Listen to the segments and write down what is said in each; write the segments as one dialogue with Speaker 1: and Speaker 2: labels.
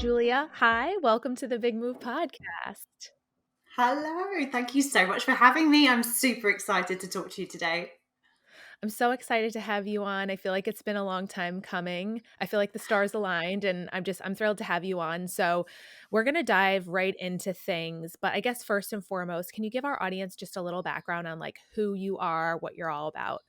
Speaker 1: Julia, hi, welcome to the Big Move podcast.
Speaker 2: Hello, thank you so much for having me. I'm super excited to talk to you today.
Speaker 1: I'm so excited to have you on. I feel like it's been a long time coming. I feel like the stars aligned and I'm thrilled to have you on. So, we're going to dive right into things, but I guess first and foremost, can you give our audience just a little background on like who you are, what you're all about?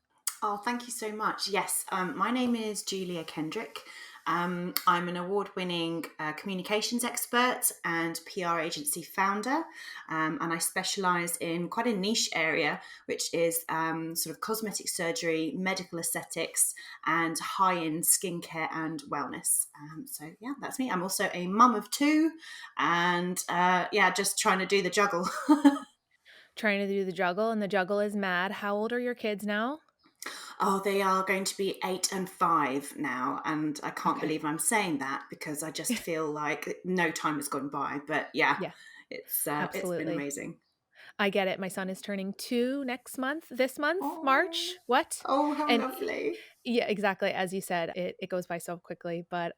Speaker 2: Oh, thank you so much. Yes, my name is Julia Kendrick. I'm an award-winning communications expert and PR agency founder, and I specialise in quite a niche area, which is sort of cosmetic surgery, medical aesthetics, and high-end skincare and wellness. So yeah, that's me. I'm also a mum of two, and just trying to do the juggle.
Speaker 1: Trying to do the juggle, and the juggle is mad. How old are your kids now?
Speaker 2: Oh, they are going to be 8 and 5 now, and I can't
Speaker 1: Okay.
Speaker 2: believe I'm saying that because I just feel like no time has gone by. But yeah,
Speaker 1: Yeah,
Speaker 2: it's been
Speaker 1: absolutely.
Speaker 2: amazing.
Speaker 1: I get it. My son is turning 2 next month, this month,
Speaker 2: Oh,
Speaker 1: March. What?
Speaker 2: oh, how
Speaker 1: And
Speaker 2: lovely!
Speaker 1: yeah, exactly. As you said, it goes by so quickly, but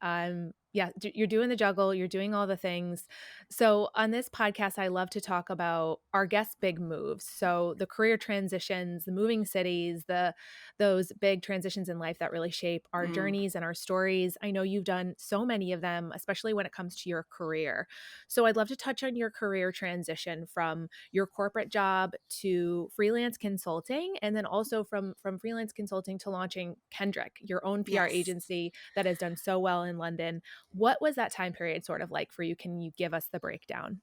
Speaker 1: yeah, you're doing the juggle, you're doing all the things. So on this podcast, I love to talk about our guests' big moves. So the career transitions, the moving cities, those big transitions in life that really shape our
Speaker 2: Mm,
Speaker 1: journeys and our stories. I know you've done so many of them, especially when it comes to your career. So I'd love to touch on your career transition from your corporate job to freelance consulting, and then also from freelance consulting to launching Kendrick, your own PR
Speaker 2: yes.
Speaker 1: agency that has done so well in London. What was that time period sort of like for you? Can you give us the breakdown?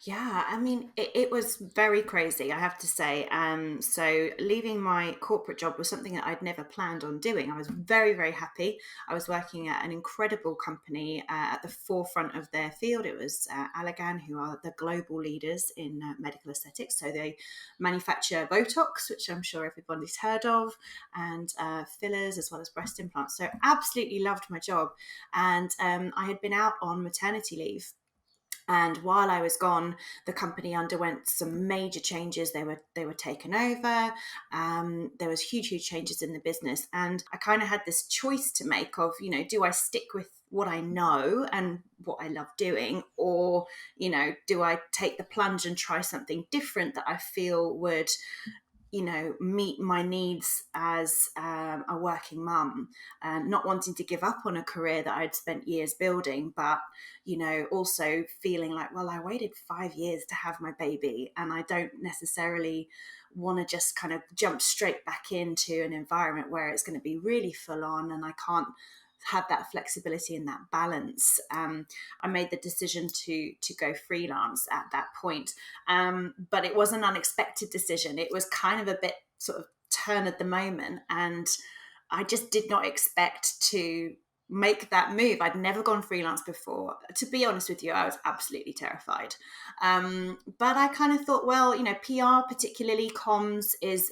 Speaker 2: Yeah, I mean, it was very crazy, I have to say. So leaving my corporate job was something that I'd never planned on doing. I was very, very happy. I was working at an incredible company at the forefront of their field. It was Allergan, who are the global leaders in medical aesthetics. So they manufacture Botox, which I'm sure everybody's heard of, and fillers as well as breast implants. So absolutely loved my job. And I had been out on maternity leave, and while I was gone, the company underwent some major changes. They were taken over. There was huge changes in the business, and I kind of had this choice to make of, do I stick with what I know and what I love doing, or do I take the plunge and try something different that I feel would meet my needs as a working mum, and not wanting to give up on a career that I'd spent years building, but also feeling like, well, I waited 5 years to have my baby, and I don't necessarily want to just kind of jump straight back into an environment where it's going to be really full on and I can't have that flexibility and that balance. I made the decision to go freelance at that point, but it was an unexpected decision. It was kind of a bit sort of turn at the moment, and I just did not expect to make that move. I'd never gone freelance before. To be honest with you, I was absolutely terrified. But I kind of thought, well, PR, particularly comms, is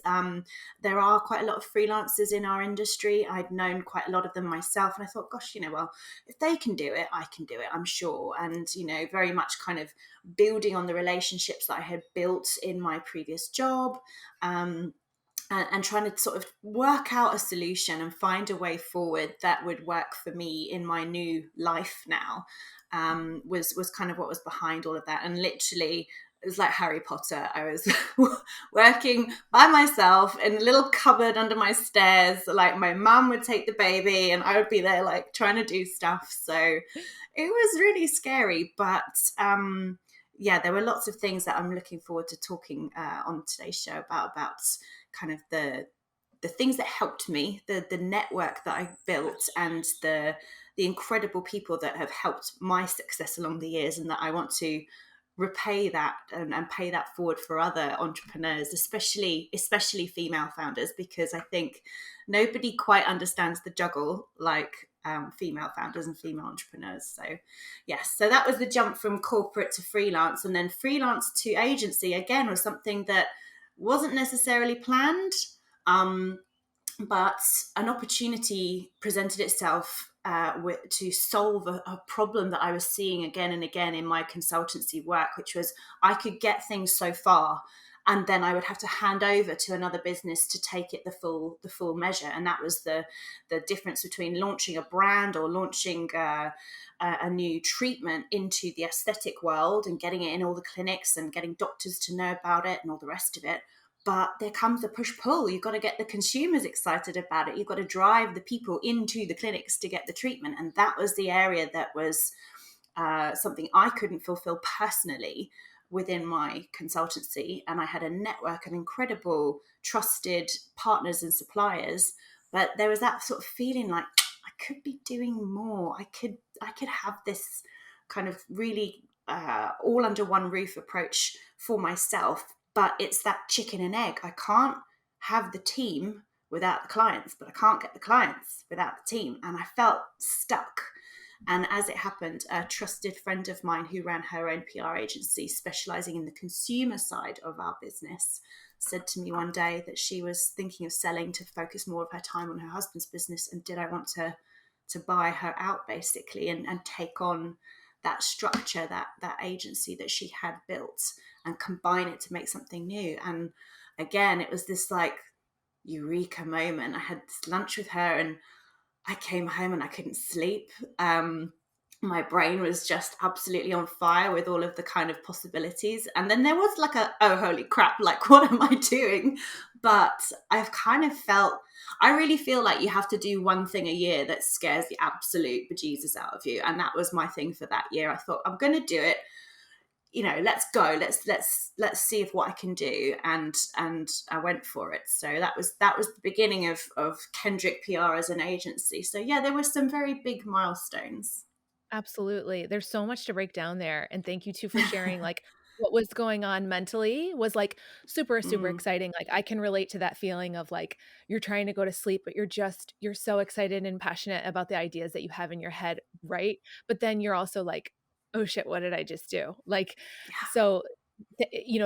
Speaker 2: there are quite a lot of freelancers in our industry. I'd known quite a lot of them myself, and I thought, gosh, well, if they can do it, I can do it, I'm sure. And very much kind of building on the relationships that I had built in my previous job. And trying to sort of work out a solution and find a way forward that would work for me in my new life now, was kind of what was behind all of that. And literally, it was like Harry Potter. I was working by myself in a little cupboard under my stairs. Like, my mum would take the baby and I would be there like trying to do stuff. So it was really scary, but yeah, there were lots of things that I'm looking forward to talking on today's show about kind of the things that helped me, the network that I built, and the incredible people that have helped my success along the years, and that I want to repay that and pay that forward for other entrepreneurs, especially female founders, because I think nobody quite understands the juggle like female founders and female entrepreneurs. So yes, so that was the jump from corporate to freelance, and then freelance to agency again was something that wasn't necessarily planned, um, but an opportunity presented itself to solve a problem that I was seeing again and again in my consultancy work, which was I could get things so far, and then I would have to hand over to another business to take it the full measure. And that was the difference between launching a brand or launching a new treatment into the aesthetic world and getting it in all the clinics and getting doctors to know about it and all the rest of it. But there comes the push pull. You've got to get the consumers excited about it. You've got to drive the people into the clinics to get the treatment. And that was the area that was something I couldn't fulfill personally within my consultancy. And I had a network of incredible, trusted partners and suppliers. But there was that sort of feeling like I could be doing more. I could have this kind of really all under one roof approach for myself. But it's that chicken and egg. I can't have the team without the clients, but I can't get the clients without the team. And I felt stuck. And as it happened, a trusted friend of mine who ran her own PR agency specializing in the consumer side of our business said to me one day that she was thinking of selling to focus more of her time on her husband's business. And did I want to buy her out basically and take on that structure, that agency that she had built and combine it to make something new. And again, it was this like eureka moment. I had this lunch with her and I came home and I couldn't sleep. My brain was just absolutely on fire with all of the kind of possibilities. And then there was like oh, holy crap, like, what am I doing? But I've kind of felt, I really feel like you have to do one thing a year that scares the absolute bejesus out of you. And that was my thing for that year. I thought, I'm going to do it. Let's go. Let's see if what I can do. And I went for it. So that was the beginning of Kendrick PR as an agency. So yeah, there were some very big milestones.
Speaker 1: Absolutely. There's so much to break down there, and thank you too for sharing, like, what was going on mentally was, like, super, super
Speaker 2: Mm,
Speaker 1: exciting. Like, I can relate to that feeling of, like, you're trying to go to sleep, but you're so excited and passionate about the ideas that you have in your head, right? But then you're also like, "Oh shit, what did I just do?" Like,
Speaker 2: yeah.
Speaker 1: so,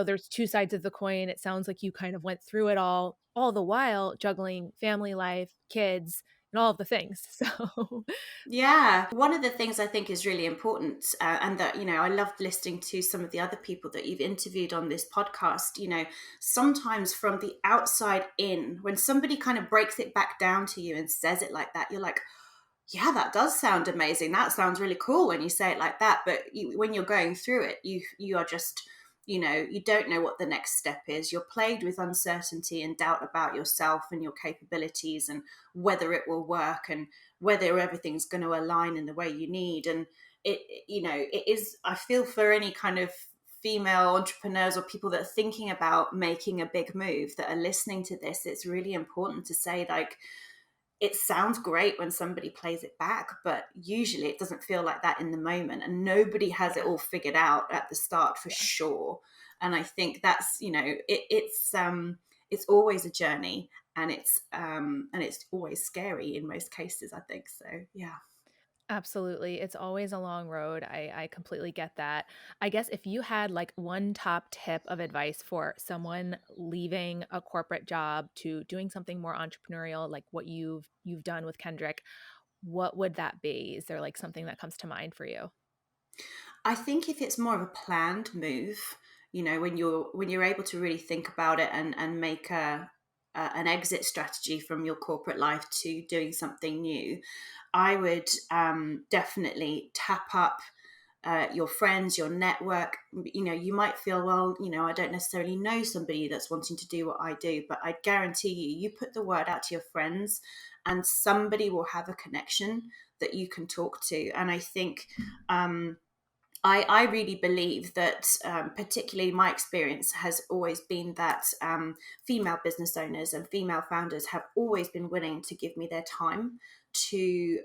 Speaker 1: there's 2 sides of the coin. It sounds like you kind of went through it all the while juggling family life, kids, and all of the things. So,
Speaker 2: Yeah, one of the things I think is really important, and that, I loved listening to some of the other people that you've interviewed on this podcast. Sometimes from the outside in, when somebody kind of breaks it back down to you and says it like that, you're like, yeah, that does sound amazing. That sounds really cool when you say it like that. But when you're going through it, you are just, you don't know what the next step is. You're plagued with uncertainty and doubt about yourself and your capabilities and whether it will work and whether everything's going to align in the way you need. And it is, I feel for any kind of female entrepreneurs or people that are thinking about making a big move that are listening to this, it's really important to say, like, it sounds great when somebody plays it back, but usually it doesn't feel like that in the moment. And nobody has it
Speaker 1: yeah,
Speaker 2: all figured out at the start for
Speaker 1: yeah.
Speaker 2: sure. And I think that's, it's always a journey, and it's always scary in most cases, I think. So yeah.
Speaker 1: Absolutely. It's always a long road. I completely get that. I guess if you had like one top tip of advice for someone leaving a corporate job to doing something more entrepreneurial, like what you've done with Kendrick, what would that be? Is there like something that comes to mind for you?
Speaker 2: I think if it's more of a planned move, when you're able to really think about it and make an exit strategy from your corporate life to doing something new, I would definitely tap up your friends, your network. You might feel, well, I don't necessarily know somebody that's wanting to do what I do, but I guarantee you put the word out to your friends, and somebody will have a connection that you can talk to. And I think I really believe that, particularly my experience has always been that female business owners and female founders have always been willing to give me their time to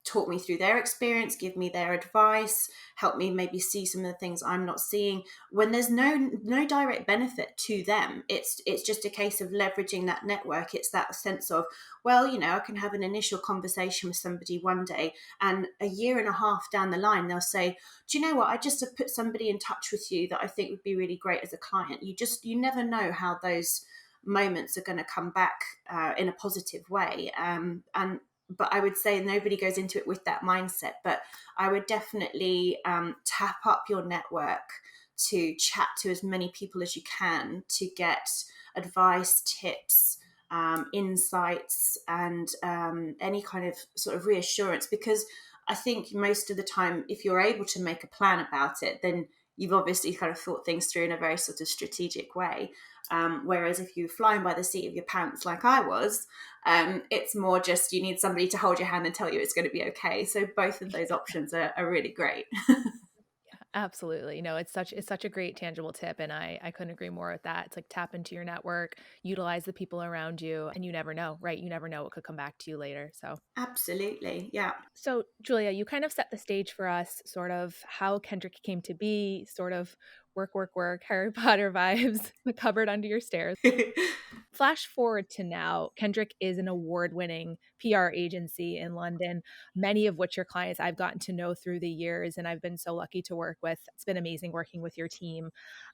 Speaker 2: talk me through their experience, give me their advice, help me maybe see some of the things I'm not seeing. When there's no direct benefit to them, it's just a case of leveraging that network. It's that sense of, well, I can have an initial conversation with somebody one day, and a year and a half down the line, they'll say, do you know what? I just have put somebody in touch with you that I think would be really great as a client. You never know how those moments are going to come back in a positive way. But I would say nobody goes into it with that mindset. But I would definitely tap up your network, to chat to as many people as you can to get advice, tips, insights, and any kind of sort of reassurance. Because I think most of the time, if you're able to make a plan about it, then you've obviously kind of thought things through in a very sort of strategic way. Whereas if you're flying by the seat of your pants like I was, it's more just you need somebody to hold your hand and tell you it's going to be okay. So both of those options are really great.
Speaker 1: Absolutely. No, it's such a great tangible tip, and I couldn't agree more with that. It's like tap into your network, utilize the people around you, and you never know, right? You never know what could come back to you later.
Speaker 2: Absolutely. Yeah.
Speaker 1: So Julia, you kind of set the stage for us, sort of how Kendrick came to be, sort of work, work, work, Harry Potter vibes, the cupboard under your stairs. Flash forward to now, Kendrick is an award-winning PR agency in London, many of which your clients I've gotten to know through the years, and I've been so lucky to work with. It's been amazing working with your team.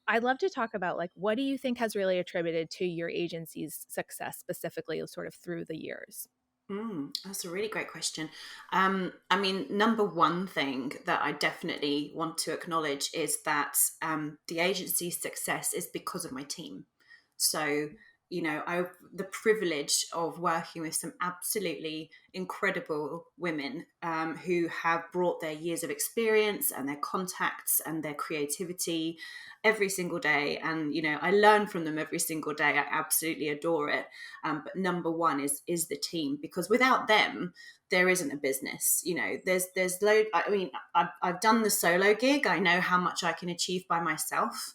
Speaker 1: I'd love to talk about, like, what do you think has really attributed to your agency's success specifically sort of through the years?
Speaker 2: That's a really great question. I mean, number one thing that I definitely want to acknowledge is that the agency's success is because of my team. So, I the privilege of working with some absolutely incredible women who have brought their years of experience and their contacts and their creativity every single day. And I learn from them every single day. I absolutely adore it. But number one is the team, because without them, there isn't a business. There's load. I mean, I've done the solo gig. I know how much I can achieve by myself.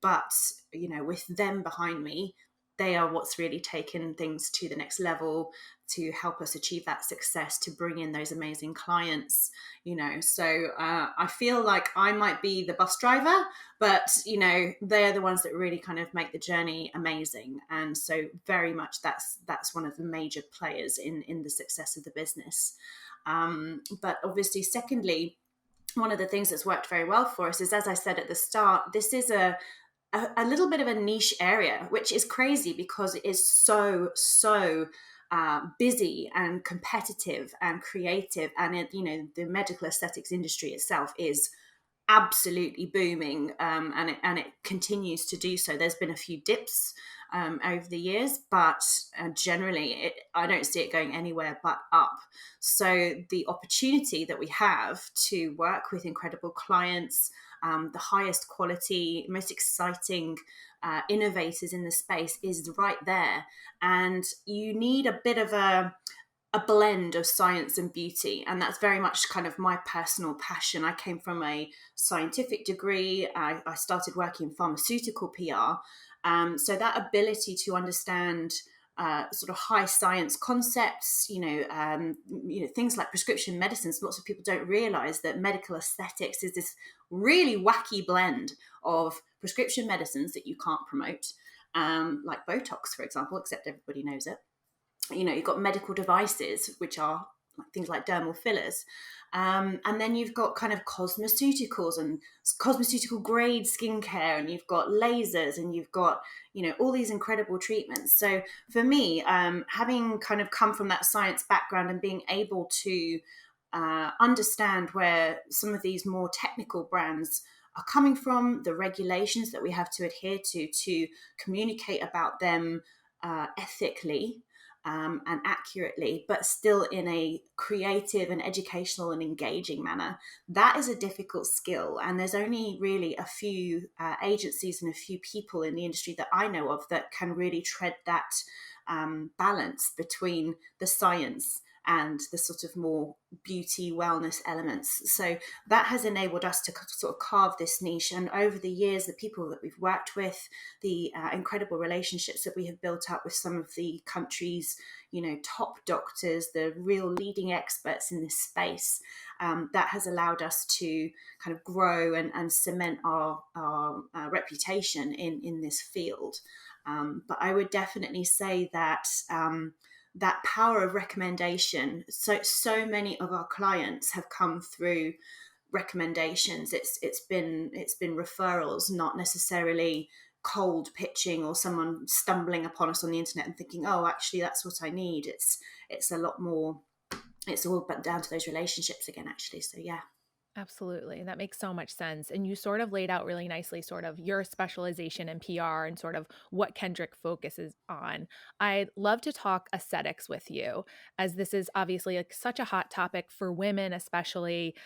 Speaker 2: But with them behind me, they are what's really taken things to the next level to help us achieve that success, to bring in those amazing clients. So I feel like I might be the bus driver, but they're the ones that really kind of make the journey amazing. And so very much that's one of the major players in the success of the business. But obviously, secondly, one of the things that's worked very well for us is, as I said at the start, this is a little bit of a niche area, which is crazy because it is so busy and competitive and creative, and the medical aesthetics industry itself is absolutely booming, and it continues to do so. There's been a few dips over the years, but generally, I don't see it going anywhere but up. So the opportunity that we have to work with incredible clients, the highest quality, most exciting innovators in the space is right there, and you need a bit of a blend of science and beauty. And that's very much kind of my personal passion. I came from a scientific degree. I started working in pharmaceutical PR. So that ability to understand sort of high science concepts, things like prescription medicines. Lots of people don't realize that medical aesthetics is this really wacky blend of prescription medicines that you can't promote, like Botox, for example, except everybody knows it. You've got medical devices, which are things like dermal fillers. And then you've got kind of cosmeceuticals and cosmeceutical grade skincare, and you've got lasers, and you've got, all these incredible treatments. So for me, having kind of come from that science background and being able to understand where some of these more technical brands are coming from, the regulations that we have to adhere to communicate about them ethically, and accurately, but still in a creative and educational and engaging manner. That is a difficult skill. And there's only really a few agencies and a few people in the industry that I know of that can really tread that balance between the science and the sort of more beauty wellness elements. So that has enabled us to sort of carve this niche. And over the years, the people that we've worked with, the incredible relationships that we have built up with some of the country's, top doctors, the real leading experts in this space, that has allowed us to kind of grow and cement our reputation in this field. But I would definitely say that that power of recommendation. So many of our clients have come through recommendations. It's been referrals, not necessarily cold pitching or someone stumbling upon us on the internet and thinking, oh, actually that's what I need. It's a lot more. It's all but down to those relationships again, actually. So yeah.
Speaker 1: Absolutely. That makes so much sense. And you sort of laid out really nicely sort of your specialization in PR and sort of what Kendrick focuses on. I'd love to talk aesthetics with you, as this is obviously like such a hot topic for women, especially.
Speaker 2: Yeah.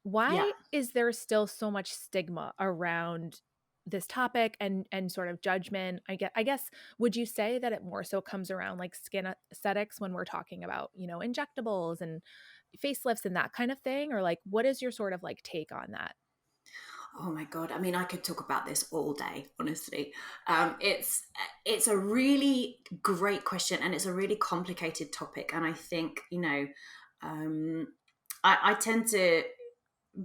Speaker 1: Why is there still so much stigma around this topic and sort of judgment? I guess would you say that it more so comes around like skin aesthetics when we're talking about, injectables and facelifts and that kind of thing? Or like what is your sort of like take on that?
Speaker 2: Oh my God. I mean, I could talk about this all day, honestly. It's a really great question, and it's a really complicated topic. And I think, um, I tend to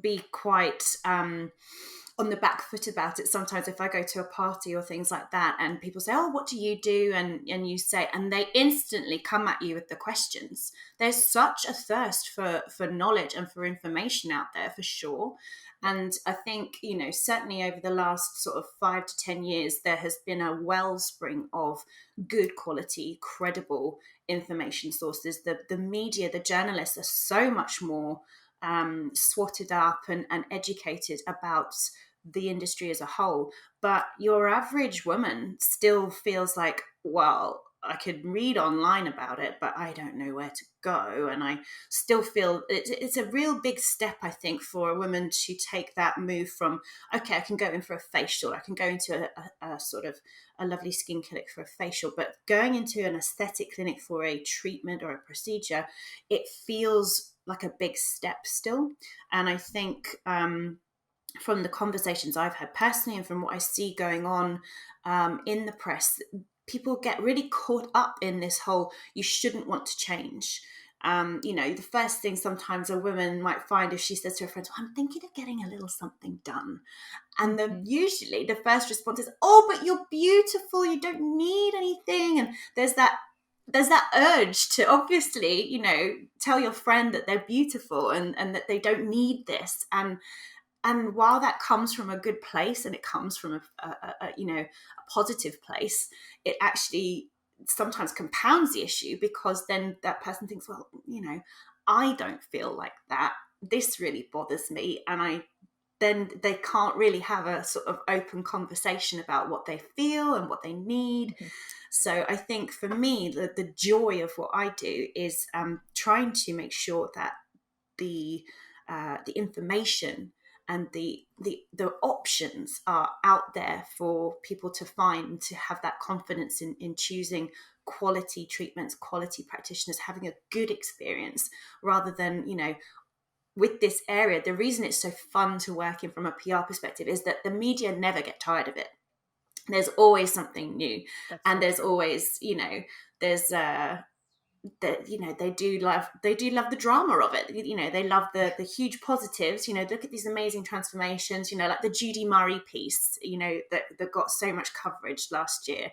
Speaker 2: be quite on the back foot about it sometimes if I go to a party or things like that, and people say, "Oh, what do you do?" and you say, and they instantly come at you with the questions. There's such a thirst for knowledge and for information out there, for sure. And I think, certainly over the last sort of 5 to 10 years, there has been a wellspring of good quality, credible information sources. The media, the journalists are so much more swatted up and educated about the industry as a whole. But your average woman still feels like, well, I could read online about it, but I don't know where to go. And I still feel it's a real big step, I think, for a woman to take that move from, okay, I can go in for a facial, I can go into a sort of a lovely skin clinic for a facial, but going into an aesthetic clinic for a treatment or a procedure, it feels like a big step still. And I think from the conversations I've had personally and from what I see going on in the press, people get really caught up in this whole you shouldn't want to change. The first thing sometimes a woman might find if she says to her friends, well, I'm thinking of getting a little something done. And
Speaker 1: Mhm.
Speaker 2: usually the first response is, oh, but you're beautiful, you don't need anything. And there's that urge to obviously, tell your friend that they're beautiful and that they don't need this. And while that comes from a good place and it comes from a positive place, it actually sometimes compounds the issue, because then that person thinks, well, I don't feel like that, this really bothers me. And then they can't really have a sort of open conversation about what they feel and what they need.
Speaker 1: Mhm.
Speaker 2: So I think for me, the joy of what I do is trying to make sure that the the information and the options are out there for people to find, to have that confidence in choosing quality treatments, quality practitioners, having a good experience, rather than, with this area, the reason it's so fun to work in from a PR perspective is that the media never get tired of it. There's always something new,
Speaker 1: That's
Speaker 2: and
Speaker 1: so
Speaker 2: there's
Speaker 1: true.
Speaker 2: always, there's that, they do love the drama of it. They love the huge positives. Look at these amazing transformations, like the Judy Murray piece, that got so much coverage last year.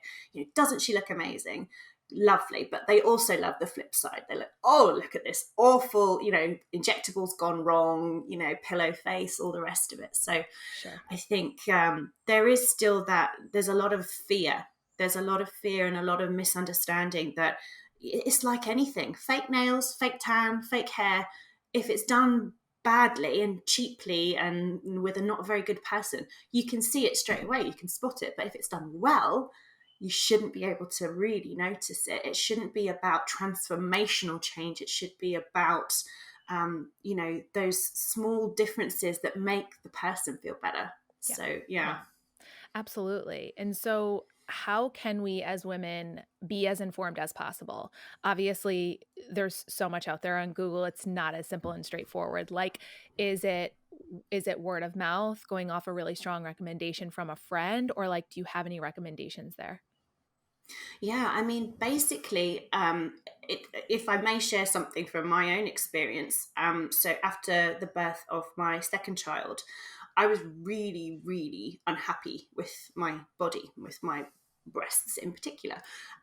Speaker 2: Doesn't she look amazing? Lovely. But they also love the flip side. They're like, oh, look at this awful, injectables gone wrong, pillow face, all the rest of it. So
Speaker 1: Sure.
Speaker 2: I think there is still that, there's a lot of fear. There's a lot of fear and a lot of misunderstanding that it's like anything, fake nails, fake tan, fake hair. If it's done badly and cheaply and with a not very good person, you can see it straight away. You can spot it. But if it's done well, you shouldn't be able to really notice it. It shouldn't be about transformational change. It should be about those small differences that make the person feel better.
Speaker 1: Yeah.
Speaker 2: So yeah.
Speaker 1: Yeah. Absolutely. And so, how can we as women be as informed as possible? Obviously, there's so much out there on Google. It's not as simple and straightforward. Like, is it word of mouth, going off a really strong recommendation from a friend, or like, do you have any recommendations there?
Speaker 2: Yeah, I mean, basically, if I may share something from my own experience, so after the birth of my second child, I was really, really unhappy with my body, with my breasts in particular.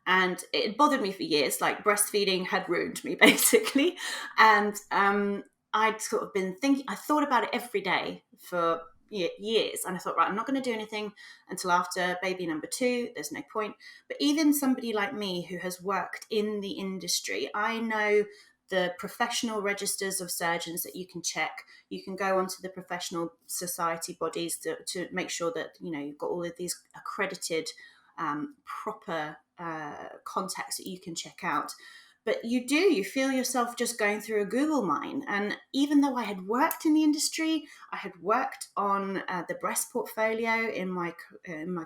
Speaker 2: And it bothered me for years. Like, breastfeeding had ruined me, basically. And I'd sort of been thinking, I thought about it every day for years. And I thought, right, I'm not going to do anything until after baby number two. There's no point. But even somebody like me who has worked in the industry, I know the professional registers of surgeons that you can check. You can go onto the professional society bodies to make sure that, you know, you've got all of these accredited proper contacts that you can check out. But you feel yourself just going through a Google mine. And even though I had worked in the industry, I had worked on the breast portfolio in my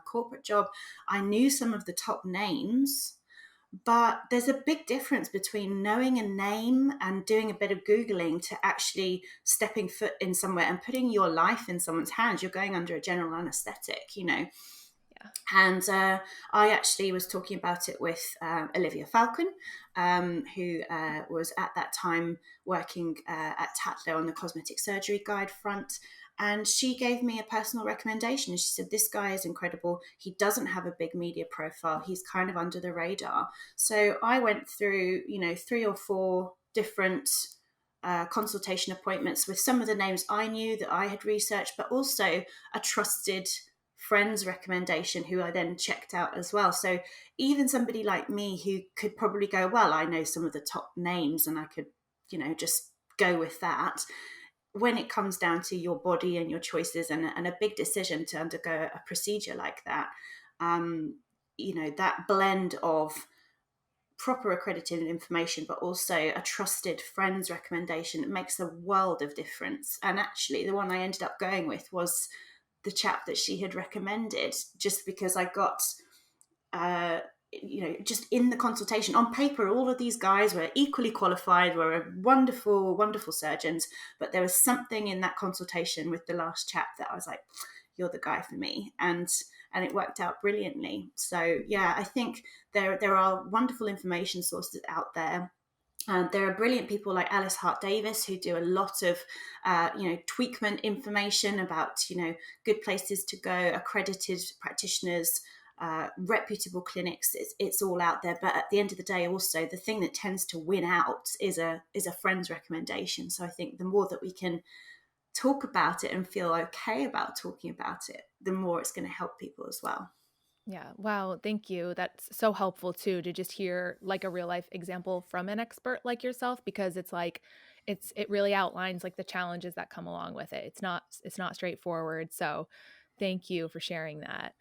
Speaker 2: corporate job, I knew some of the top names. But there's a big difference between knowing a name and doing a bit of Googling to actually stepping foot in somewhere and putting your life in someone's hands. You're going under a general anesthetic, you know.
Speaker 1: Yeah.
Speaker 2: And I actually was talking about it with Olivia Falcon, who was at that time working at Tatler on the cosmetic surgery guide front. And she gave me a personal recommendation. She said, this guy is incredible. He doesn't have a big media profile. He's kind of under the radar. So I went through, you know, 3 or 4 different consultation appointments with some of the names I knew that I had researched, but also a trusted friend's recommendation who I then checked out as well. So even somebody like me who could probably go, well, I know some of the top names and I could, you know, just go with that. When it comes down to your body and your choices and a big decision to undergo a procedure like that, you know, that blend of proper accredited information, but also a trusted friend's recommendation, it makes a world of difference. And actually, the one I ended up going with was the chap that she had recommended, just because I got, you know, just in the consultation on paper, all of these guys were equally qualified, were wonderful, wonderful surgeons. But there was something in that consultation with the last chap that I was like, you're the guy for me. And it worked out brilliantly. So yeah, I think there are wonderful information sources out there. There are brilliant people like Alice Hart Davis who do a lot of, you know, tweakment information about, you know, good places to go, accredited practitioners, reputable clinics. It's all out there. But at the end of the day, also the thing that tends to win out is a friend's recommendation. So I think the more that we can talk about it and feel okay about talking about it, the more it's going to help people as well.
Speaker 1: Yeah. Wow. Thank you. That's so helpful too, to just hear like a real life example from an expert like yourself, because it's like it really outlines like the challenges that come along with it. It's not straightforward. So thank you for sharing that.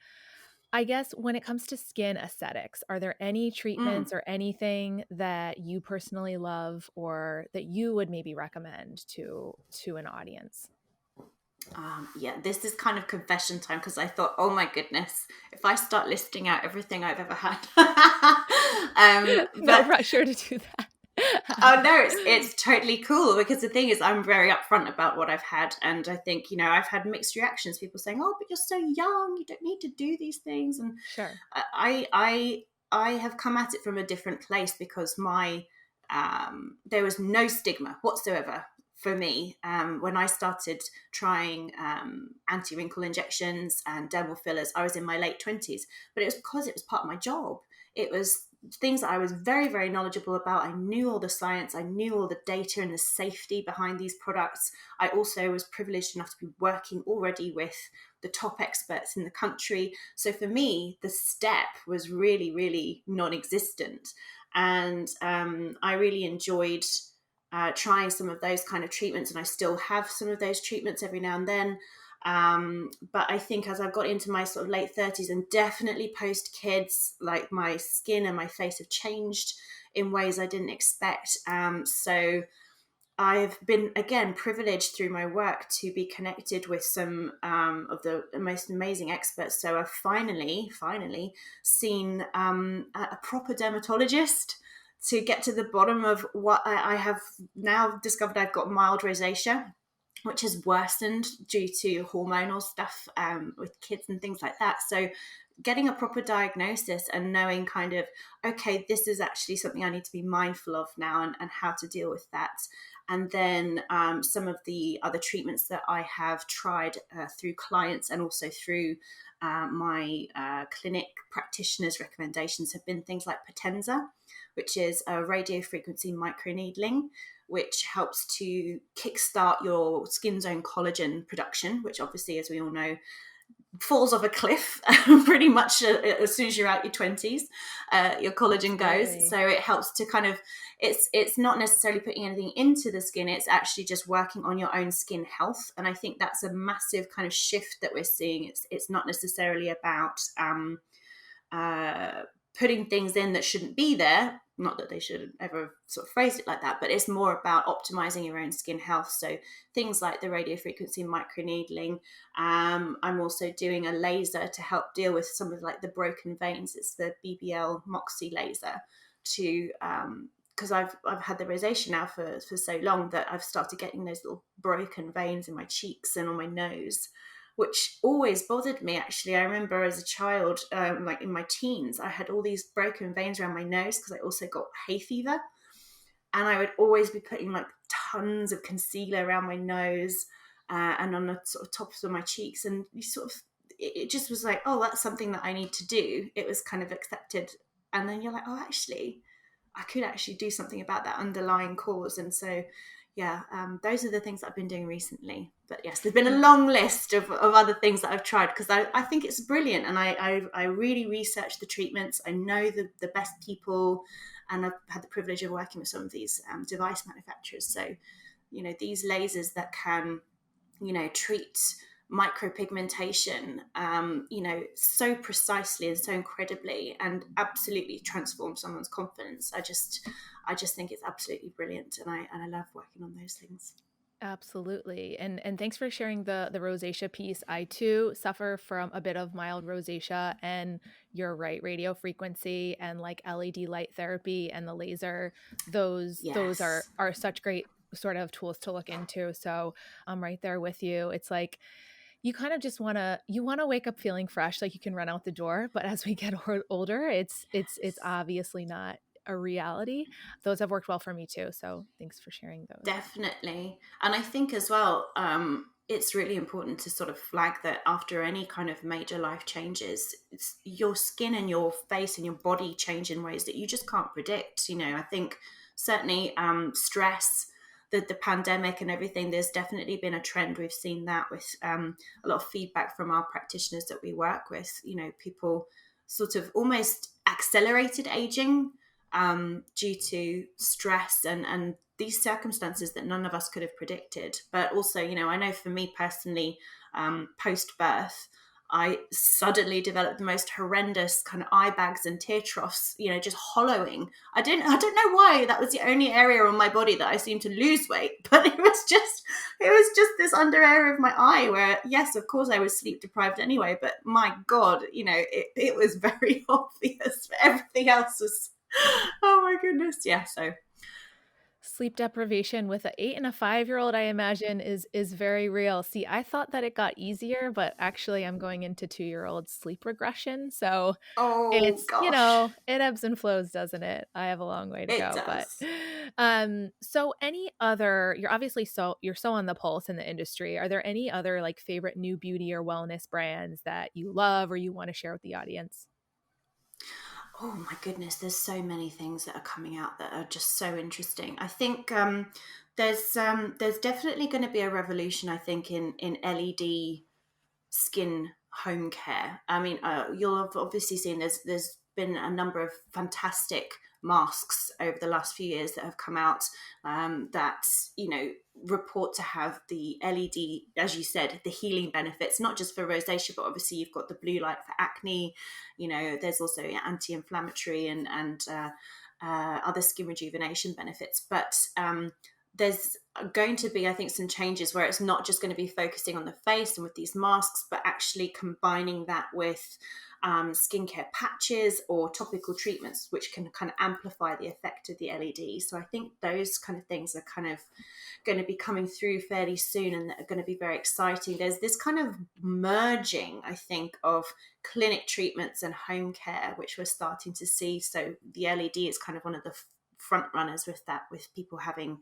Speaker 1: I guess when it comes to skin aesthetics, are there any
Speaker 2: Mm.
Speaker 1: treatments or anything that you personally love or that you would maybe recommend to an audience?
Speaker 2: Yeah, this is kind of confession time because I thought, oh my goodness, if I start listing out everything I've ever had,
Speaker 1: No
Speaker 2: but
Speaker 1: pressure to do
Speaker 2: oh
Speaker 1: that.
Speaker 2: no, it's totally cool because the thing is, I'm very upfront about what I've had, and I think, you know, I've had mixed reactions. People saying, "Oh, but you're so young, you don't need to do these things," and
Speaker 1: Sure.
Speaker 2: I have come at it from a different place because my there was no stigma whatsoever for me when I started trying anti-wrinkle injections and dermal fillers. I was in my late 20s, but it was because it was part of my job. It was things that I was very, very knowledgeable about. I knew all the science, I knew all the data and the safety behind these products. I also was privileged enough to be working already with the top experts in the country. So for me, the step was really, really non-existent. And I really enjoyed trying some of those kind of treatments, and I still have some of those treatments every now and then. But I think as I've got into my sort of late 30s and definitely post kids, like my skin and my face have changed in ways I didn't expect. So I've been, again, privileged through my work to be connected with some of the most amazing experts. So I've finally seen a proper dermatologist to get to the bottom of what I have now discovered. I've got mild rosacea, which has worsened due to hormonal stuff with kids and things like that. So getting a proper diagnosis and knowing kind of, okay, this is actually something I need to be mindful of now, and how to deal with that. And then some of the other treatments that I have tried through clients and also through my clinic practitioners' recommendations have been things like Potenza, which is a radio frequency microneedling, which helps to kickstart your skin's own collagen production, which obviously, as we all know, falls off a cliff pretty much as soon as you're out your 20s. Your collagen goes,
Speaker 1: Absolutely.
Speaker 2: so it helps to kind of, it's not necessarily putting anything into the skin, it's actually just working on your own skin health. And I think that's a massive kind of shift that we're seeing. It's not necessarily about uh, putting things in that shouldn't be there. Not that they should ever sort of phrase it like that, but it's more about optimizing your own skin health. So things like the radio frequency microneedling. I'm also doing a laser to help deal with some of like the broken veins. It's the BBL Moxie laser to because I've had the rosacea now for so long that I've started getting those little broken veins in my cheeks and on my nose, which always bothered me. Actually, I remember as a child, like in my teens, I had all these broken veins around my nose because I also got hay fever, and I would always be putting like tons of concealer around my nose and on the sort of tops of my cheeks, and you sort of, it just was like, oh, that's something that I need to do. It was kind of accepted, and then you're like, oh, actually, I could actually do something about that underlying cause. And so, yeah, those are the things that I've been doing recently. But yes, there's been a long list of other things that I've tried because I think it's brilliant. And I really researched the treatments. I know the best people, and I've had the privilege of working with some of these device manufacturers. So, these lasers that can, treat micropigmentation, so precisely and so incredibly, and absolutely transform someone's confidence. I just think it's absolutely brilliant, and I love working on those things.
Speaker 1: Absolutely. And thanks for sharing the rosacea piece. I too suffer from a bit of mild rosacea, and you're right, radio frequency and like LED light therapy and the laser, those
Speaker 2: Yes,
Speaker 1: are such great sort of tools to look into. So I'm right there with you. It's like you kind of just want to wake up feeling fresh, like you can run out the door, but as we get older, it's obviously not a reality. Those have worked well for me too. So thanks for sharing those.
Speaker 2: definitely. And I think as well, it's really important to sort of flag that after any kind of major life changes, it's your skin and your face and your body change in ways that you just can't predict. I think certainly stress, the pandemic and everything, there's definitely been a trend. We've seen that with a lot of feedback from our practitioners that we work with. People sort of almost accelerated aging due to stress and these circumstances that none of us could have predicted. But also, I know for me personally, post birth, I suddenly developed the most horrendous kind of eye bags and tear troughs, just hollowing. I don't know why that was the only area on my body that I seemed to lose weight, but it was just this under area of my eye where, yes, of course I was sleep deprived anyway, but my God, it was very obvious. But everything else was, oh my goodness. Yeah. So,
Speaker 1: Sleep deprivation with an 8 and a 5-year-old, I imagine, is very real. See, I thought that it got easier, but actually I'm going into 2-year-old sleep regression. So
Speaker 2: oh
Speaker 1: it's,
Speaker 2: gosh,
Speaker 1: it ebbs and flows, doesn't it? I have a long way to
Speaker 2: it
Speaker 1: go, but
Speaker 2: does.
Speaker 1: so any other, you're obviously you're so on the pulse in the industry. Are there any other like favorite new beauty or wellness brands that you love or you want to share with the audience?
Speaker 2: Oh my goodness, there's so many things that are coming out that are just so interesting. I think there's definitely going to be a revolution. I think in LED skin home care. I mean, you'll have obviously seen there's been a number of fantastic masks over the last few years that have come out that report to have the LED, as you said, the healing benefits, not just for rosacea, but obviously you've got the blue light for acne. There's also anti-inflammatory and other skin rejuvenation benefits, but there's going to be, I think, some changes where it's not just going to be focusing on the face and with these masks, but actually combining that with skincare patches or topical treatments, which can kind of amplify the effect of the LED. So I think those kind of things are kind of going to be coming through fairly soon and that are going to be very exciting. There's this kind of merging, I think, of clinic treatments and home care, which we're starting to see. So the LED is kind of one of the front runners with that, with people having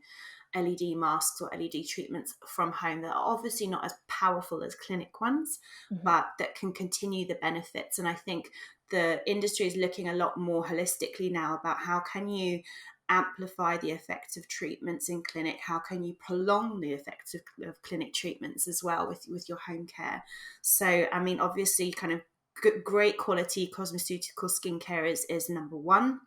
Speaker 2: LED masks or LED treatments from home that are obviously not as powerful as clinic ones,
Speaker 1: Mhm.
Speaker 2: but that can continue the benefits. And I think the industry is looking a lot more holistically now about how can you amplify the effects of treatments in clinic? How can you prolong the effects of clinic treatments as well with your home care? So, I mean, obviously, kind of great quality cosmeceutical skincare is number one.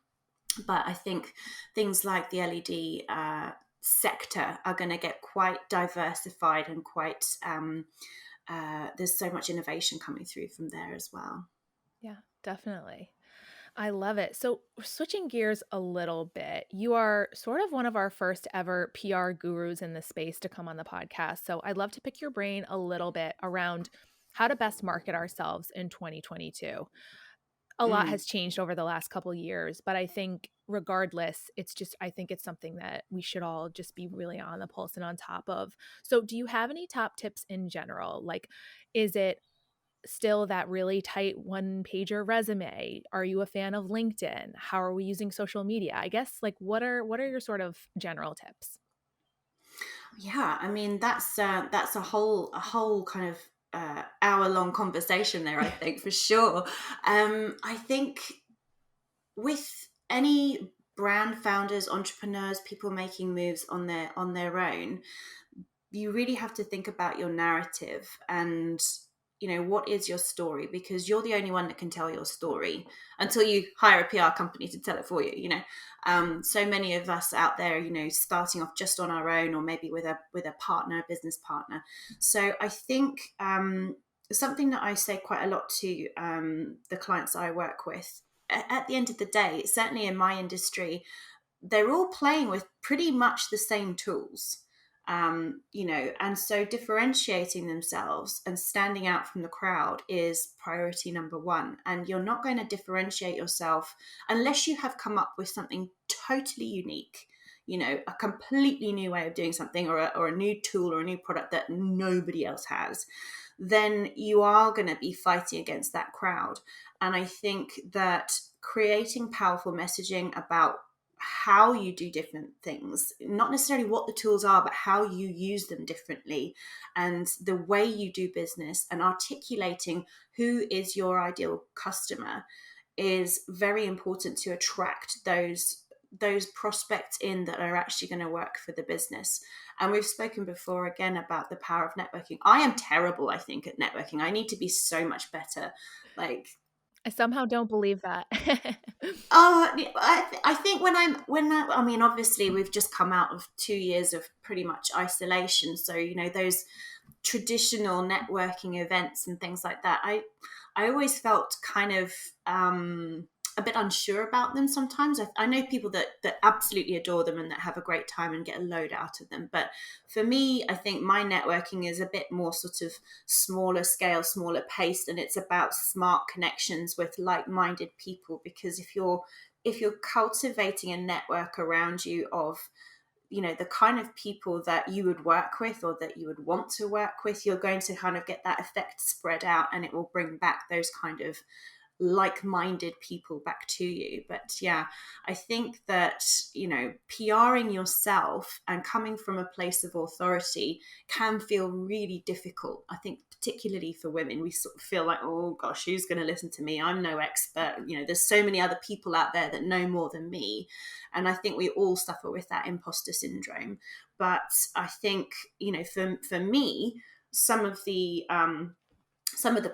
Speaker 2: But I think things like the LED sector are going to get quite diversified and quite, there's so much innovation coming through from there as well.
Speaker 1: Yeah, definitely. I love it. So, switching gears a little bit, you are sort of one of our first ever PR gurus in the space to come on the podcast. So, I'd love to pick your brain a little bit around how to best market ourselves in 2022. A lot
Speaker 2: Mm.
Speaker 1: has changed over the last couple years, but I think regardless, it's just, I think it's something that we should all just be really on the pulse and on top of. So, do you have any top tips in general? Like, is it still that really tight one pager resume? Are you a fan of LinkedIn? How are we using social media? I guess, like, what are your sort of general tips?
Speaker 2: Yeah, I mean that's a whole kind of hour long conversation there. I think for sure. I think with any brand founders, entrepreneurs, people making moves on their own, you really have to think about your narrative and what is your story, because you're the only one that can tell your story until you hire a PR company to tell it for you. So many of us out there, starting off just on our own or maybe with a partner, a business partner. So I think something that I say quite a lot to the clients I work with, at the end of the day, certainly in my industry, they're all playing with pretty much the same tools. And so differentiating themselves and standing out from the crowd is priority number one. And you're not going to differentiate yourself unless you have come up with something totally unique, a completely new way of doing something, or a new tool or a new product that nobody else has. Then you are going to be fighting against that crowd. And I think that creating powerful messaging about how you do different things, not necessarily what the tools are, but how you use them differently, and the way you do business, and articulating who is your ideal customer is very important to attract those prospects in that are actually going to work for the business. And we've spoken before again about the power of networking. I am terrible, I think, at networking. I need to be so much better. Like,
Speaker 1: I somehow don't believe that.
Speaker 2: oh, I think I mean, obviously we've just come out of 2 years of pretty much isolation. So, those traditional networking events and things like that, I always felt kind of a bit unsure about them sometimes. I know people that absolutely adore them and that have a great time and get a load out of them. But for me, I think my networking is a bit more sort of smaller scale, smaller paced, and it's about smart connections with like-minded people. Because if you're cultivating a network around you of the kind of people that you would work with or that you would want to work with, you're going to kind of get that effect spread out, and it will bring back those kind of like-minded people back to you. But yeah, I think that PRing yourself and coming from a place of authority can feel really difficult. I think particularly for women, we sort of feel like, oh gosh, who's going to listen to me? I'm no expert. There's so many other people out there that know more than me. And I think we all suffer with that imposter syndrome. But I think, for me, some of the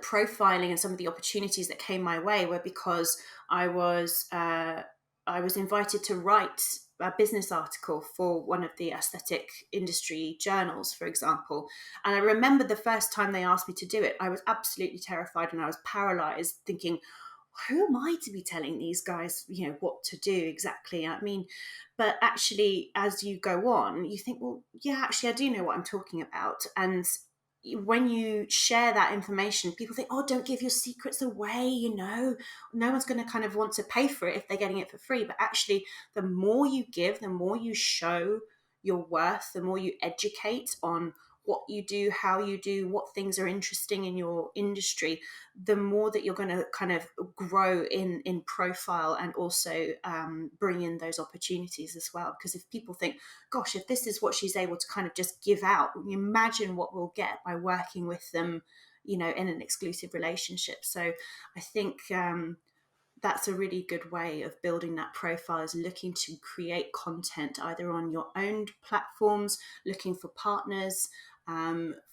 Speaker 2: profiling and some of the opportunities that came my way were because I was invited to write a business article for one of the aesthetic industry journals, for example. And I remember the first time they asked me to do it, I was absolutely terrified and I was paralyzed, thinking, who am I to be telling these guys, what to do exactly? I mean, but actually, as you go on, you think, well, yeah, actually, I do know what I'm talking about. And when you share that information, people think, oh, don't give your secrets away, no one's going to kind of want to pay for it if they're getting it for free. But actually, the more you give, the more you show your worth, the more you educate on what you do, how you do, what things are interesting in your industry, the more that you're going to kind of grow in profile, and also bring in those opportunities as well. Because if people think, gosh, if this is what she's able to kind of just give out, imagine what we'll get by working with them, in an exclusive relationship. So I think that's a really good way of building that profile, is looking to create content either on your own platforms, looking for partners,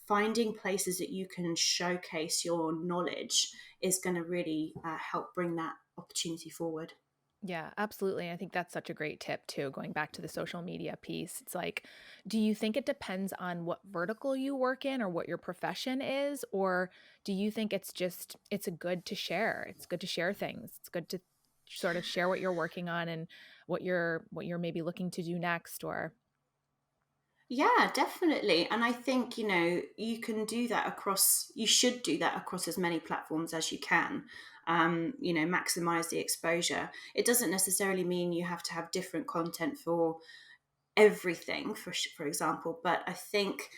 Speaker 2: finding places that you can showcase your knowledge is going to really help bring that opportunity forward.
Speaker 1: Yeah, absolutely. I think that's such a great tip too, going back to the social media piece. It's like, do you think it depends on what vertical you work in or what your profession is? Or do you think it's just, it's a good to share? It's good to share things. It's good to sort of share what you're working on and what you're maybe looking to do next or
Speaker 2: Yeah, definitely. And I think, you can do that across, you should do that across as many platforms as you can, maximize the exposure. It doesn't necessarily mean you have to have different content for everything, for example, but I think,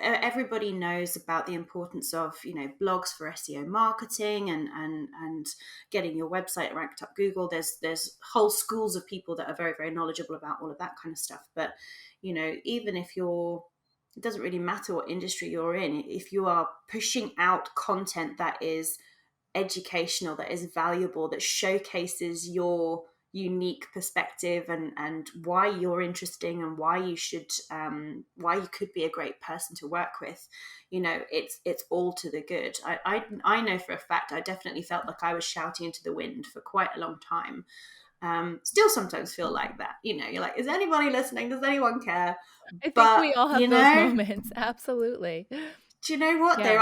Speaker 2: everybody knows about the importance of, blogs for SEO marketing and getting your website ranked up Google. There's whole schools of people that are very, very knowledgeable about all of that kind of stuff. But even if it doesn't really matter what industry you're in, if you are pushing out content that is educational, that is valuable, that showcases your unique perspective and why you're interesting and why you should why you could be a great person to work with, it's all to the good. I know for a fact I definitely felt like I was shouting into the wind for quite a long time. Still sometimes feel like that, you're like, is anybody listening, does anyone care?
Speaker 1: I think
Speaker 2: But
Speaker 1: we all have those moments. Absolutely.
Speaker 2: do you know what?
Speaker 1: Yeah.
Speaker 2: There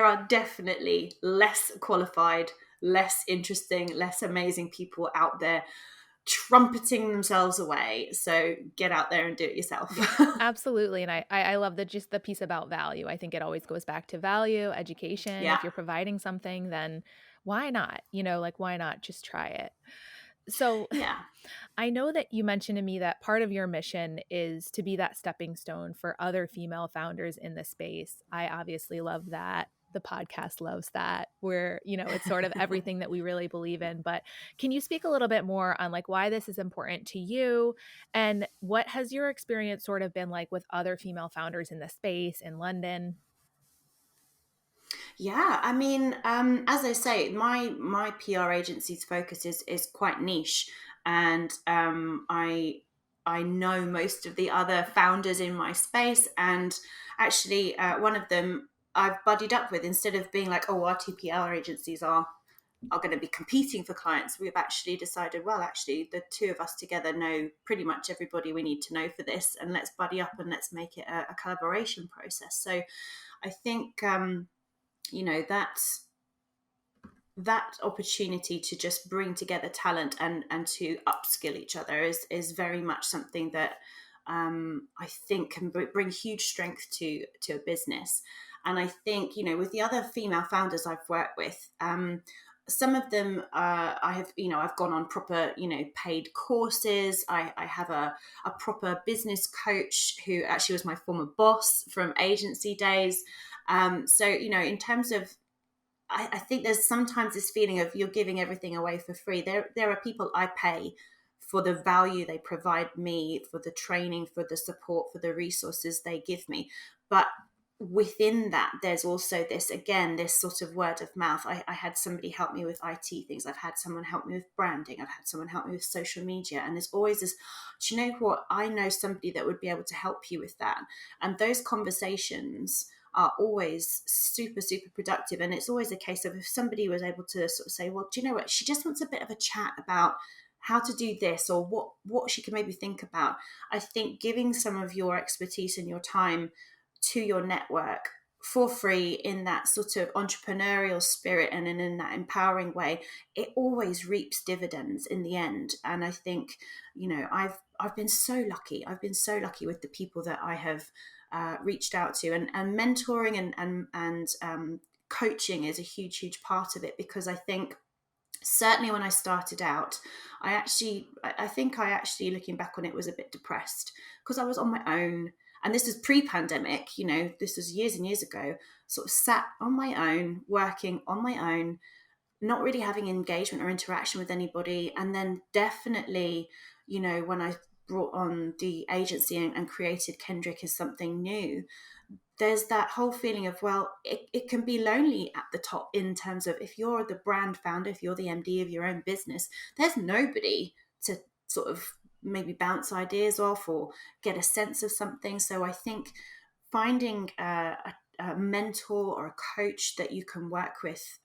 Speaker 2: are definitely less qualified, less interesting, less amazing people out there trumpeting themselves away. So get out there and do it yourself.
Speaker 1: Yeah, absolutely. And I love the just the piece about value. I think it always goes back to value, education.
Speaker 2: Yeah.
Speaker 1: If you're providing something, then why not? Like why not just try it? So
Speaker 2: Yeah.
Speaker 1: I know that you mentioned to me that part of your mission is to be that stepping stone for other female founders in the space. I obviously love that. The podcast loves that. Where, it's sort of everything that we really believe in. But can you speak a little bit more on like why this is important to you and what has your experience sort of been like with other female founders in the space in London?
Speaker 2: Yeah, I mean, as I say, my PR agency's focus is quite niche, and I know most of the other founders in my space, and actually, one of them I've buddied up with. Instead of being like, oh, our two PR agencies are going to be competing for clients, we've actually decided, well, actually, the two of us together know pretty much everybody we need to know for this, and let's buddy up and let's make it a collaboration process. So I think. That's that opportunity to just bring together talent and to upskill each other is very much something that I think can bring huge strength to a business. And I think, with the other female founders I've worked with, some of them I've gone on proper, paid courses. I have a proper business coach who actually was my former boss from agency days. So, in terms of, I think there's sometimes this feeling of you're giving everything away for free. There are people I pay for the value they provide me, for the training, for the support, for the resources they give me. But within that, there's also this sort of word of mouth. I had somebody help me with IT things. I've had someone help me with branding. I've had someone help me with social media. And there's always this, do you know what? I know somebody that would be able to help you with that. And those conversations are always super, super productive. And it's always a case of if somebody was able to sort of say, well, do you know what? She just wants a bit of a chat about how to do this or what she can maybe think about. I think giving some of your expertise and your time to your network for free in that sort of entrepreneurial spirit and in that empowering way, it always reaps dividends in the end. And I think, I've been so lucky. I've been so lucky with the people that I have reached out to, and mentoring and coaching is a huge, huge part of it, because I think certainly when I started out, I think I actually, looking back on it, was a bit depressed because I was on my own. And this is pre-pandemic, this was years and years ago, sort of sat on my own, working on my own, not really having engagement or interaction with anybody. And then definitely, when I brought on the agency and created Kendrick as something new, there's that whole feeling of, well, it can be lonely at the top, in terms of, if you're the brand founder, if you're the MD of your own business, there's nobody to sort of maybe bounce ideas off or get a sense of something. So I think finding a mentor or a coach that you can work with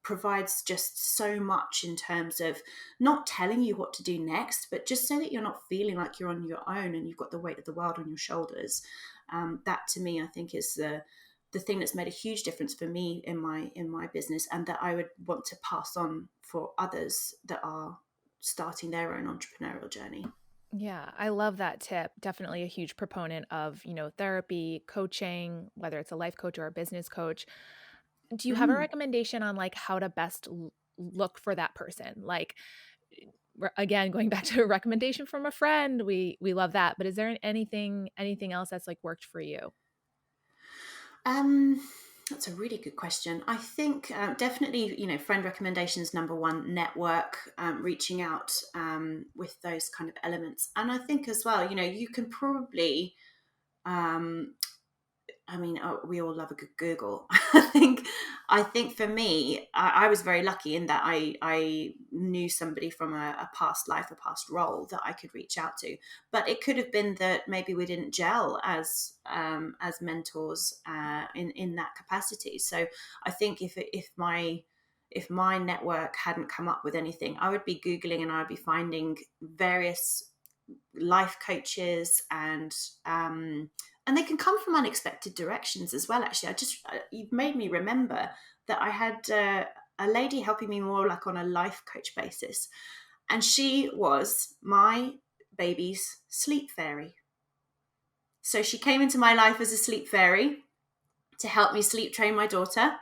Speaker 2: provides just so much, in terms of not telling you what to do next, but just so that you're not feeling like you're on your own and you've got the weight of the world on your shoulders. That to me, I think, is the thing that's made a huge difference for me in my business, and that I would want to pass on for others that are starting their own entrepreneurial journey.
Speaker 1: Yeah, I love that tip. Definitely a huge proponent of, therapy, coaching, whether it's a life coach or a business coach. Do you have a
Speaker 2: Mm.
Speaker 1: recommendation on like how to best look for that person? Like, again, going back to a recommendation from a friend, we love that. But is there anything else that's like worked for you?
Speaker 2: Um, that's a really good question. I think definitely, friend recommendations number one, network, reaching out with those kind of elements. And I think as well, you can probably um, we all love a good Google. I think for me, I was very lucky in that I knew somebody from a past life, a past role that I could reach out to. But it could have been that maybe we didn't gel as mentors in that capacity. So I think if my network hadn't come up with anything, I would be Googling and I'd be finding various life coaches, and they can come from unexpected directions as well. Actually, you've made me remember that I had a lady helping me more like on a life coach basis, and she was my baby's sleep fairy. So she came into my life as a sleep fairy to help me sleep train my daughter.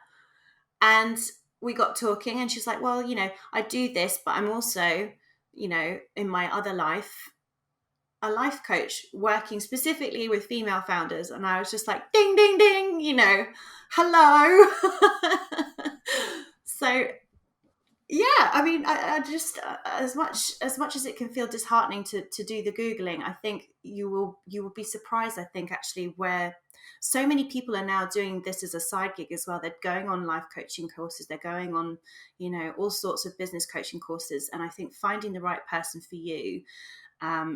Speaker 2: And we got talking, and she's like, well, I do this, but I'm also, in my other life, a life coach working specifically with female founders. And I was just like, ding, ding, ding, hello. So yeah, I mean, I just as much as it can feel disheartening to do the Googling, I think you will be surprised, I think, actually, where so many people are now doing this as a side gig as well. They're going on life coaching courses, they're going on, all sorts of business coaching courses. And I think finding the right person for you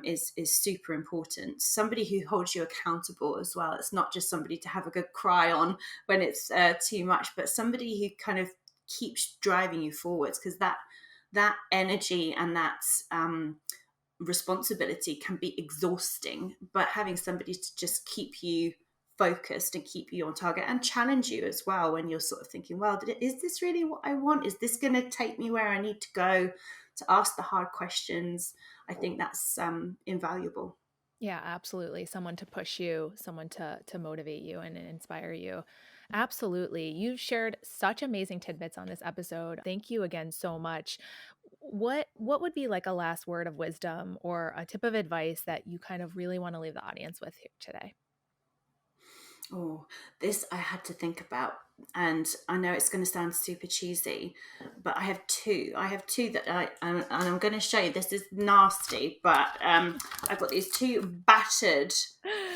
Speaker 2: is super important. Somebody who holds you accountable as well. It's not just somebody to have a good cry on when it's too much, but somebody who kind of keeps driving you forwards, because that energy and that responsibility can be exhausting. But having somebody to just keep you focused and keep you on target and challenge you as well, when you're sort of thinking, well, is this really what I want? Is this going to take me where I need to go? To ask the hard questions, I think that's invaluable.
Speaker 1: Yeah, absolutely. Someone to push you, someone to motivate you and inspire you. Absolutely. You've shared such amazing tidbits on this episode. Thank you again so much. What would be like a last word of wisdom or a tip of advice that you kind of really want to leave the audience with here today?
Speaker 2: Oh, this I had to think about. And I know it's going to sound super cheesy, but I have two. I have two that and I'm going to show you. This is nasty, but I've got these two battered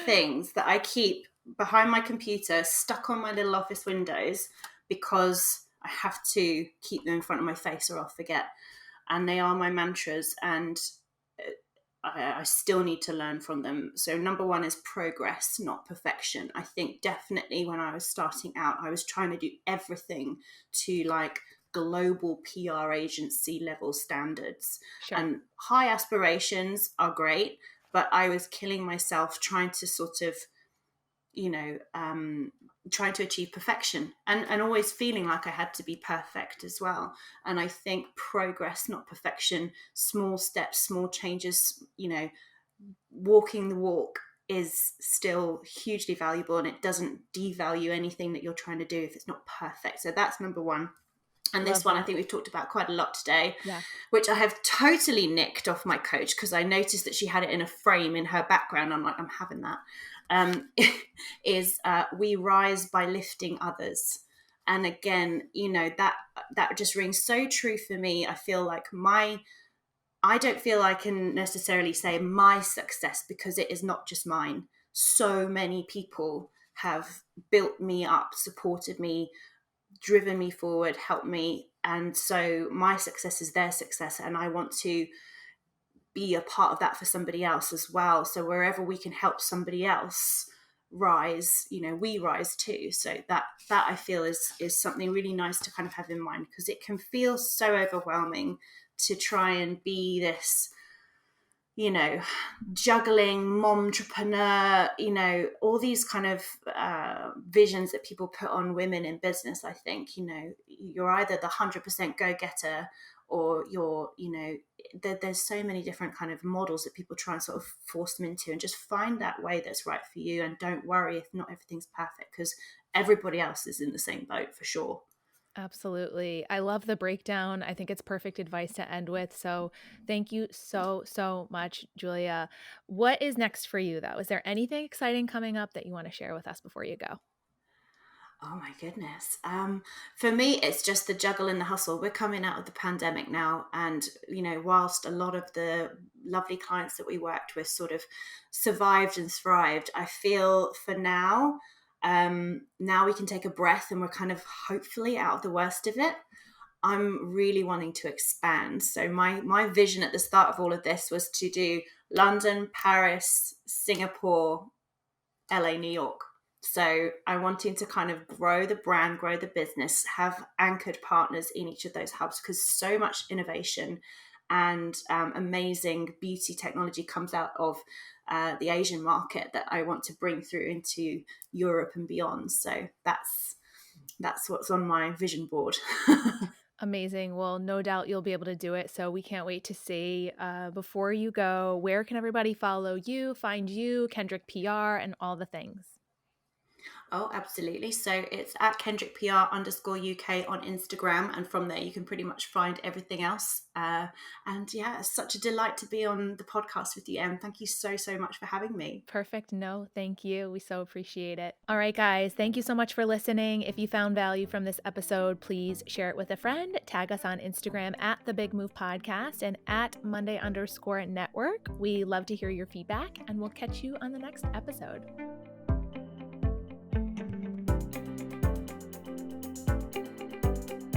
Speaker 2: things that I keep behind my computer, stuck on my little office windows, because I have to keep them in front of my face or I'll forget. And they are my mantras, and I still need to learn from them. So number one is progress, not perfection. I think definitely when I was starting out, I was trying to do everything to like global PR agency level standards,
Speaker 1: Sure.
Speaker 2: and high aspirations are great, but I was killing myself trying to sort of, you know, trying to achieve perfection, and always feeling like I had to be perfect as well. And I think progress, not perfection, small steps, small changes, walking the walk is still hugely valuable, and it doesn't devalue anything that you're trying to do if it's not perfect. So that's number one. And this
Speaker 1: Love
Speaker 2: one I
Speaker 1: that.
Speaker 2: think we've talked about quite a lot today,
Speaker 1: Yeah.
Speaker 2: which I have totally nicked off my coach, because I noticed that she had it in a frame in her background. I'm like, I'm having that. Um, is we rise by lifting others. And again, that just rings so true for me. I feel like I don't feel I can necessarily say my success, because it is not just mine. So many people have built me up, supported me, driven me forward, helped me. And so my success is their success. And I want to be a part of that for somebody else as well. So wherever we can help somebody else rise, we rise too. So that I feel is something really nice to kind of have in mind, because it can feel so overwhelming to try and be this, juggling momtrepreneur, all these kind of visions that people put on women in business. I think, you're either the 100% go-getter, or you're, there's so many different kind of models that people try and sort of force them into, and just find that way that's right for you. And don't worry if not everything's perfect, because everybody else is in the same boat for sure.
Speaker 1: Absolutely. I love the breakdown. I think it's perfect advice to end with. So thank you so, so much, Julia. What is next for you, though? Is there anything exciting coming up that you want to share with us before you go?
Speaker 2: Oh my goodness. For me, it's just the juggle and the hustle. We're coming out of the pandemic now. And, whilst a lot of the lovely clients that we worked with sort of survived and thrived, I feel for now, now we can take a breath and we're kind of hopefully out of the worst of it. I'm really wanting to expand. So my vision at the start of all of this was to do London, Paris, Singapore, LA, New York. So I'm wanting to kind of grow the brand, grow the business, have anchored partners in each of those hubs, because so much innovation and amazing beauty technology comes out of the Asian market that I want to bring through into Europe and beyond. So that's what's on my vision board.
Speaker 1: Amazing. Well, no doubt you'll be able to do it. So we can't wait to see. Before you go, where can everybody follow you, find you, Kendrick PR, and all the things?
Speaker 2: Oh, absolutely. So it's at Kendrick PR_UK on Instagram. And from there, you can pretty much find everything else. And yeah, it's such a delight to be on the podcast with you, Em. Thank you so, so much for having me.
Speaker 1: Perfect. No, thank you. We so appreciate it. All right, guys, thank you so much for listening. If you found value from this episode, please share it with a friend. Tag us on Instagram at The Big Move Podcast and at Monday_Network. We love to hear your feedback, and we'll catch you on the next episode.